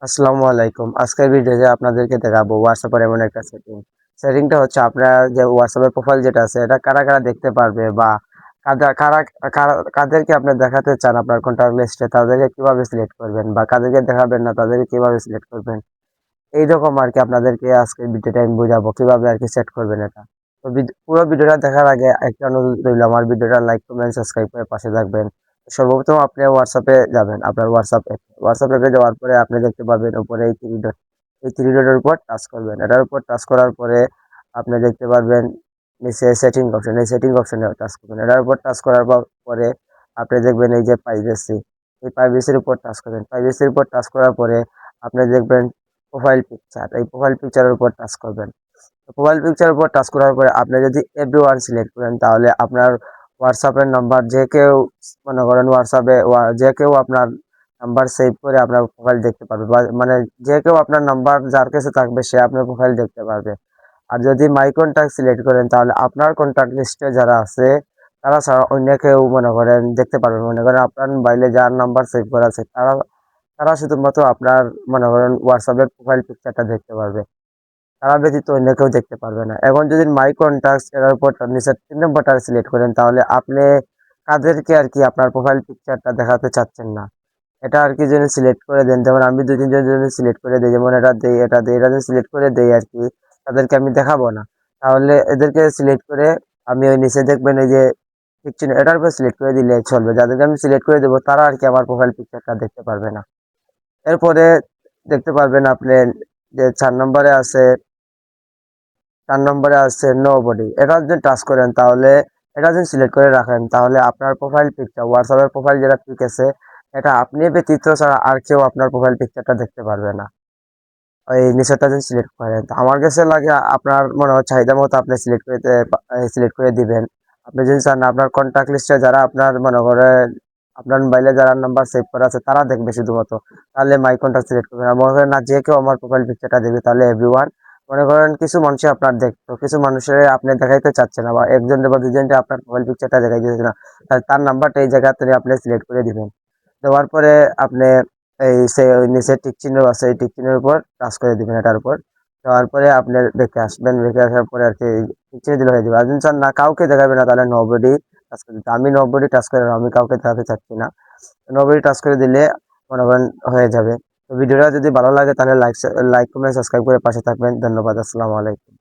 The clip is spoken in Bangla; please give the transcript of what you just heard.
আসসালামু আলাইকুম। আজকের ভিডিওতে আপনাদেরকে দেখাবো হোয়াটসঅ্যাপের এমন একটা সেটিংটা হচ্ছে আপনার যে হোয়াটসঅ্যাপের প্রোফাইল যেটা আছে এটা কারা কারা দেখতে পারবে বা কাদেরকে আপনি দেখাতে চান আপনার কন্টাক্ট লিস্টে তাদেরকে কিভাবে সিলেক্ট করবেন বা কাদেরকে দেখাবেন না তাদেরকে কিভাবে সিলেক্ট করবেন এইরকম আর কি আপনাদেরকে আজকের ভিডিওটা আমি বোঝাবো কিভাবে আর কি সেট করবেন এটা। তো পুরো ভিডিওটা দেখার আগে একটা অনুরোধ রইল, আমার ভিডিওটা লাইক কমেন্ট সাবস্ক্রাইব করে পাশে থাকবেন। সর্বপ্রথম আপনি হোয়াটসঅ্যাপে যাবেন, আপনার হোয়াটসঅ্যাপ অ্যাপে যাওয়ার পরে আপনি দেখতে পাবেন উপরে এই থ্রি ডটের উপর টাচ করবেন। এটার উপর টাচ করার পরে আপনি দেখতে পারবেন নিচে সেটিং অপশন, এই সেটিং অপশনে টাচ করবেন। এটার উপর টাচ করার পরে আপনি দেখবেন এই যে প্রাইভেসি, এই প্রাইভেসির উপর টাচ করবেন। প্রাইভেসির উপর টাচ করার পরে আপনি দেখবেন প্রোফাইল পিকচার, এই প্রোফাইল পিকচারের উপর টাচ করবেন। প্রোফাইল পিকচারের উপর টাচ করার পরে আপনি যদি এভরিওয়ান সিলেক্ট করেন তাহলে আপনার হোয়াটসঅ্যাপের নাম্বার যে কেউ, মনে করেন হোয়াটসঅ্যাপে যে কেউ আপনার নাম্বার সেভ করে আপনার প্রোফাইল দেখতে পারবে, মানে যে কেউ আপনার নাম্বার যার কাছে থাকবে সে আপনার প্রোফাইল দেখতে পারবে। আর যদি মাই কন্ট্যাক্ট সিলেক্ট করেন তাহলে আপনার কন্ট্যাক্ট লিস্টে যারা আছে তারা ছাড়া অন্য কেউ মনে করেন দেখতে পারবে। মনে করেন আপনার মোবাইলে যার নাম্বার সেভ করা আছে তারা তারা শুধুমাত্র আপনার মনে করেন হোয়াটসঅ্যাপের প্রোফাইল পিকচারটা দেখতে পারবে, তারা ব্যতীত অন্য কেউ দেখতে পারবে না। এখন যদি মাই কন্টাক্টস এর উপর নিচের 3 নম্বরটা সিলেক্ট করেন তাহলে আপনি কাদেরকে আর কি আপনার প্রোফাইল পিকচারটা দেখাতে চাচ্ছেন না এটা আর কি যদি সিলেক্ট করে দেন, যেমন আমি 2-3 জন যদি সিলেক্ট করে দিই, যেমন এটা যদি সিলেক্ট করে দেই আর কি, তাদেরকে আমি দেখাবো না। তাহলে এদেরকে সিলেক্ট করে আমি ওই নিচে দেখবেন এই যে পিকচার, এটার উপর সিলেক্ট করে দিলে চলবে। যাদেরকে আমি সিলেক্ট করে দেবো তারা আর কি আমার প্রোফাইল পিকচারটা দেখতে পারবে না। এরপরে দেখতে পারবেন আপনি যে 4 নম্বরে আছে নো বডি, এটা যদি টাচ করেন তাহলে এটা যদি সিলেক্ট করে রাখেন তাহলে আপনার প্রোফাইল পিকচার, হোয়াটসঅ্যাপের প্রোফাইল যেটা পিক আছে এটা আপনি ব্যতীত ছাড়া আর কেউ আপনার প্রোফাইল পিকচারটা দেখতে পারবে না। ওই নিচেরটা যদি সিলেক্ট করেন তো আমার কাছে লাগে আপনার মনে হয় চাহিদা মতো আপনি সিলেক্ট করে দিবেন। আপনি যদি চান আপনার কন্ট্যাক্ট লিস্টে যারা আপনার মনে করেন আপনার মোবাইলে যারা নাম্বার সেভ করা আছে তারা দেখবে শুধুমাত্র, তাহলে মাই কন্ট্যাক্ট সিলেক্ট করবেন। আর মনে করেন না যে কেউ আমার প্রোফাইল পিকচারটা দেখবে তাহলে এভরিওয়ান। মনে করেন কিছু মানুষ আপনার দেখতো, কিছু মানুষের আপনি দেখাইতে চাচ্ছে না বা একজন বা দুজনকে আপনার প্রোফাইল পিকচারটা দেখাইতেছে না, তাহলে তার নাম্বারটা এই জায়গাতে আপনি সিলেক্ট করে দিবেন। দেওয়ার পরে আপনি ওই নিচে টিক চিহ্ন আছে, এই টিক চিহ্নের উপর টাচ করে দিবেন এটার উপর। দেওয়ার পরে আপনি রেখে আসবেন, রেখে আসার পরে আর কি টিক চিহ্ন দিলে হয়ে যাবে। আর যদি চান না কাউকে দেখাবে না তাহলে নোবডি টাচ করে দিতে, আমি নোবডি টাচ করে আমি কাউকে দেখাতে চাচ্ছি না, নোবডি টাচ করে দিলে মনে করেন হয়ে যাবে। তো ভিডিওটা যদি ভালো লাগে তাহলে লাইক কমেন্ট সাবস্ক্রাইব করে পাশে থাকবেন। ধন্যবাদ। আসসালামু আলাইকুম।